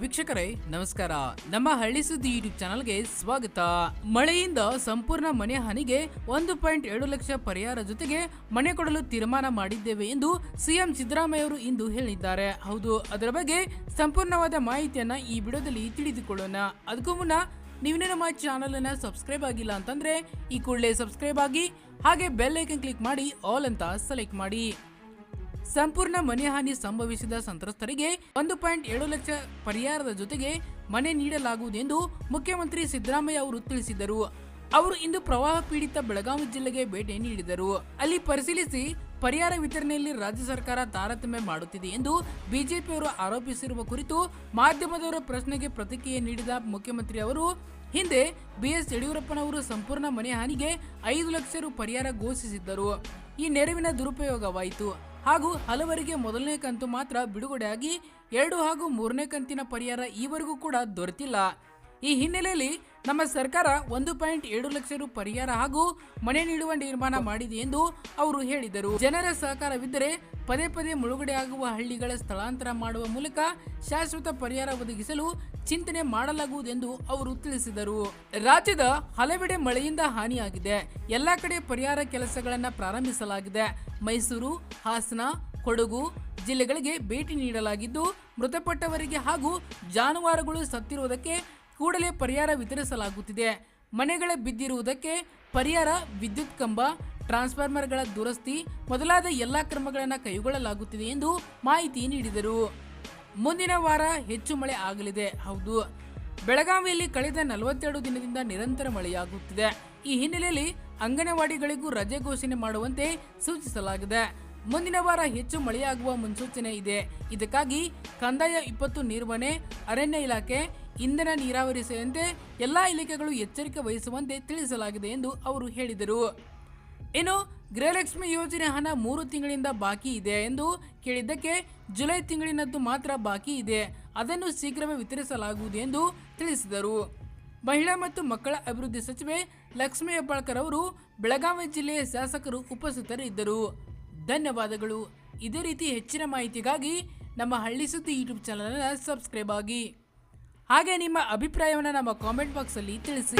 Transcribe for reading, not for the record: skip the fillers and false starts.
ವೀಕ್ಷಕರೇ ನಮಸ್ಕಾರ. ನಮ್ಮ ಹಳ್ಳಿ ಸುದ್ದಿ ಯೂಟ್ಯೂಬ್ ಚಾನಲ್ಗೆ ಸ್ವಾಗತ. ಮಳೆಯಿಂದ ಸಂಪೂರ್ಣ ಮನೆ ಹಾನಿಗೆ 1.7 ಲಕ್ಷ ಪರಿಹಾರ ಜೊತೆಗೆ ಮನೆ ಕೊಡಲು ತೀರ್ಮಾನ ಮಾಡಿದ್ದೇವೆ ಎಂದು ಸಿಎಂ ಸಿದ್ದರಾಮಯ್ಯ ಅವರು ಇಂದು ಹೇಳಿದ್ದಾರೆ. ಹೌದು, ಅದರ ಬಗ್ಗೆ ಸಂಪೂರ್ಣವಾದ ಮಾಹಿತಿಯನ್ನ ಈ ವಿಡಿಯೋದಲ್ಲಿ ತಿಳಿದುಕೊಳ್ಳೋಣ. ಅದಕ್ಕೂ ಮುನ್ನ ನೀವು ನಮ್ಮ ಚಾನಲ್ ಅನ್ನ ಸಬ್ಸ್ಕ್ರೈಬ್ ಆಗಿಲ್ಲ ಅಂತಂದ್ರೆ ಈ ಕೂಡಲೇ ಸಬ್ಸ್ಕ್ರೈಬ್ ಆಗಿ, ಹಾಗೆ ಬೆಲ್ ಐಕನ್ ಕ್ಲಿಕ್ ಮಾಡಿ ಆಲ್ ಅಂತ ಸೆಲೆಕ್ಟ್ ಮಾಡಿ. ಸಂಪೂರ್ಣ ಮನೆ ಹಾನಿ ಸಂಭವಿಸಿದ ಸಂತ್ರಸ್ತರಿಗೆ 1.7 ಲಕ್ಷ ಪರಿಹಾರದ ಜೊತೆಗೆ ಮನೆ ನೀಡಲಾಗುವುದು ಎಂದು ಮುಖ್ಯಮಂತ್ರಿ ಸಿದ್ದರಾಮಯ್ಯ ಅವರು ತಿಳಿಸಿದರು. ಅವರು ಇಂದು ಪ್ರವಾಹ ಪೀಡಿತ ಬೆಳಗಾವಿ ಜಿಲ್ಲೆಗೆ ಭೇಟಿ ನೀಡಿದರು. ಅಲ್ಲಿ ಪರಿಶೀಲಿಸಿ ಪರಿಹಾರ ವಿತರಣೆಯಲ್ಲಿ ರಾಜ್ಯ ಸರ್ಕಾರ ತಾರತಮ್ಯ ಮಾಡುತ್ತಿದೆ ಎಂದು ಬಿಜೆಪಿಯವರು ಆರೋಪಿಸಿರುವ ಕುರಿತು ಮಾಧ್ಯಮದವರ ಪ್ರಶ್ನೆಗೆ ಪ್ರತಿಕ್ರಿಯೆ ನೀಡಿದ ಮುಖ್ಯಮಂತ್ರಿ ಅವರು, ಹಿಂದೆ ಬಿಎಸ್ ಯಡಿಯೂರಪ್ಪನವರು ಸಂಪೂರ್ಣ ಮನೆ ಹಾನಿಗೆ 5 ಲಕ್ಷ ರು ಪರಿಹಾರ ಘೋಷಿಸಿದ್ದರು. ಈ ನೆರವಿನ ದುರುಪಯೋಗವಾಯಿತು ಹಾಗೂ ಹಲವರಿಗೆ ಮೊದಲನೇ ಕಂತು ಮಾತ್ರ ಬಿಡುಗಡೆಯಾಗಿ 2 ಹಾಗೂ 3ನೇ ಕಂತಿನ ಪರಿಹಾರ ಈವರೆಗೂ ಕೂಡ ದೊರೆತಿಲ್ಲ. ಈ ಹಿನ್ನೆಲೆಯಲ್ಲಿ ನಮ್ಮ ಸರ್ಕಾರ 1.7 ಲಕ್ಷ ರು ಪರಿಹಾರ ಹಾಗೂ ಮನೆ ನೀಡುವ ತೀರ್ಮಾನ ಮಾಡಿದೆ ಎಂದು ಅವರು ಹೇಳಿದರು. ಜನರ ಸಹಕಾರವಿದ್ದರೆ ಪದೇ ಪದೇ ಮುಳುಗಡೆಯಾಗುವ ಹಳ್ಳಿಗಳ ಸ್ಥಳಾಂತರ ಮಾಡುವ ಮೂಲಕ ಶಾಶ್ವತ ಪರಿಹಾರ ಒದಗಿಸಲು ಚಿಂತನೆ ಮಾಡಲಾಗುವುದೆಂದು ಅವರು ತಿಳಿಸಿದರು. ರಾಜ್ಯದ ಹಲವೆಡೆ ಮಳೆಯಿಂದ ಹಾನಿಯಾಗಿದೆ. ಎಲ್ಲಾ ಕಡೆ ಪರಿಹಾರ ಕೆಲಸಗಳನ್ನು ಪ್ರಾರಂಭಿಸಲಾಗಿದೆ. ಮೈಸೂರು, ಹಾಸನ, ಕೊಡಗು ಜಿಲ್ಲೆಗಳಿಗೆ ಭೇಟಿ ನೀಡಲಾಗಿದ್ದು, ಮೃತಪಟ್ಟವರಿಗೆ ಹಾಗೂ ಜಾನುವಾರುಗಳು ಸತ್ತಿರುವುದಕ್ಕೆ ಕೂಡಲೇ ಪರಿಹಾರ ವಿತರಿಸಲಾಗುತ್ತಿದೆ. ಮನೆಗಳ ಬಿದ್ದಿರುವುದಕ್ಕೆ ಪರಿಹಾರ, ವಿದ್ಯುತ್ ಕಂಬ, ಟ್ರಾನ್ಸ್ಫಾರ್ಮರ್ಗಳ ದುರಸ್ತಿ ಮೊದಲಾದ ಎಲ್ಲಾ ಕ್ರಮಗಳನ್ನು ಕೈಗೊಳ್ಳಲಾಗುತ್ತಿದೆ ಎಂದು ಮಾಹಿತಿ ನೀಡಿದರು. ಮುಂದಿನ ವಾರ ಹೆಚ್ಚು ಮಳೆ ಆಗಲಿದೆ. ಹೌದು, ಬೆಳಗಾವಿಯಲ್ಲಿ ಕಳೆದ 42 ದಿನದಿಂದ ನಿರಂತರ ಮಳೆಯಾಗುತ್ತಿದೆ. ಈ ಹಿನ್ನೆಲೆಯಲ್ಲಿ ಅಂಗನವಾಡಿಗಳಿಗೂ ರಜೆ ಘೋಷಣೆ ಮಾಡುವಂತೆ ಸೂಚಿಸಲಾಗಿದೆ. ಮುಂದಿನ ವಾರ ಹೆಚ್ಚು ಮಳೆಯಾಗುವ ಮುನ್ಸೂಚನೆ ಇದೆ. ಇದಕ್ಕಾಗಿ ಕಂದಾಯ ವಿಪತ್ತು ನಿರ್ವಹಣೆ, ಅರಣ್ಯ ಇಲಾಖೆ, ಇಂಧನ, ನೀರಾವರಿ ಸೇರಿದಂತೆ ಎಲ್ಲಾ ಇಲಾಖೆಗಳು ಎಚ್ಚರಿಕೆ ವಹಿಸುವಂತೆ ತಿಳಿಸಲಾಗಿದೆ ಎಂದು ಅವರು ಹೇಳಿದರು. ಇನ್ನು ಗೃಹಲಕ್ಷ್ಮಿ ಯೋಜನೆ ಹಣ 3 ತಿಂಗಳಿಂದ ಬಾಕಿ ಇದೆ ಎಂದು ಕೇಳಿದ್ದಕ್ಕೆ ಜುಲೈ ತಿಂಗಳಿನದ್ದು ಮಾತ್ರ ಬಾಕಿ ಇದೆ, ಅದನ್ನು ಶೀಘ್ರವೇ ವಿತರಿಸಲಾಗುವುದು ಎಂದು ತಿಳಿಸಿದರು. ಮಹಿಳಾ ಮತ್ತು ಮಕ್ಕಳ ಅಭಿವೃದ್ಧಿ ಸಚಿವೆ ಲಕ್ಷ್ಮೀ ಹೆಬ್ಬಾಳ್ಕರ್ ಅವರು, ಬೆಳಗಾವಿ ಜಿಲ್ಲೆಯ ಶಾಸಕರು ಉಪಸ್ಥಿತರಿದ್ದರು. ಧನ್ಯವಾದಗಳು. ಇದೇ ರೀತಿ ಹೆಚ್ಚಿನ ಮಾಹಿತಿಗಾಗಿ ನಮ್ಮ ಹಳ್ಳಿ ಸುದ್ದಿ ಯೂಟ್ಯೂಬ್ ಚಾನಲ್ ಅನ್ನು ಸಬ್ಸ್ಕ್ರೈಬ್ ಆಗಿ, ಹಾಗೆ ನಿಮ್ಮ ಅಭಿಪ್ರಾಯವನ್ನು ನಮ್ಮ ಕಾಮೆಂಟ್ ಬಾಕ್ಸ್ ಅಲ್ಲಿ ತಿಳಿಸಿ.